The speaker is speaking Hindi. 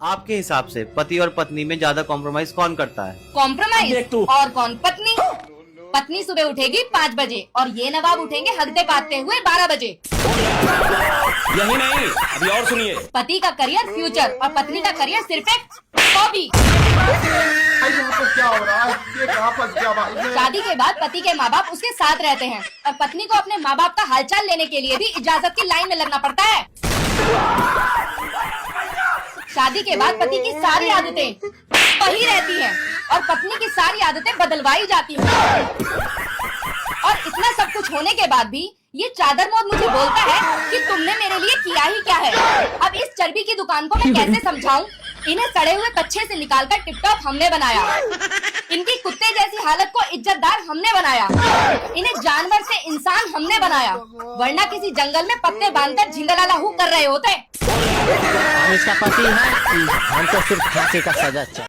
आपके हिसाब से पति और पत्नी में ज्यादा कॉम्प्रोमाइज कौन करता है? कॉम्प्रोमाइज और कौन? पत्नी। पत्नी सुबह उठेगी 5 बजे और ये नवाब उठेंगे हगते पाते हुए 12 बजे। यही नहीं, अभी और सुनिए। पति का करियर फ्यूचर और पत्नी का करियर सिर्फ एक हॉबी। यहाँ पर क्या हो रहा है? ये कहाँ फंस गया भाई? शादी के बाद पति के माँ बाप उसके साथ रहते हैं और पत्नी को अपने माँ बाप का हालचाल लेने के लिए भी इजाजत की लाइन में लगना पड़ता है। शादी के बाद पति की सारी आदतें वही रहती हैं और पत्नी की सारी आदतें बदलवाई जाती हैं। और इतना सब कुछ होने के बाद भी ये चादर मोद मुझे बोलता है कि तुमने मेरे लिए किया ही क्या है। अब इस चर्बी की दुकान को मैं कैसे समझाऊं? इन्हें सड़े हुए कच्छे से निकालकर टिपटॉप हमने बनाया। इनकी कुत्ते जैसी हालत को इज्जतदार हमने बनाया। इन्हें जानवर से इंसान हमने बनाया, वरना किसी जंगल में पत्ते बांधकर झिंगलाला हु कर रहे होते। हम इसका पति है, हमको सिर्फ फांसी का सजा चाहिए।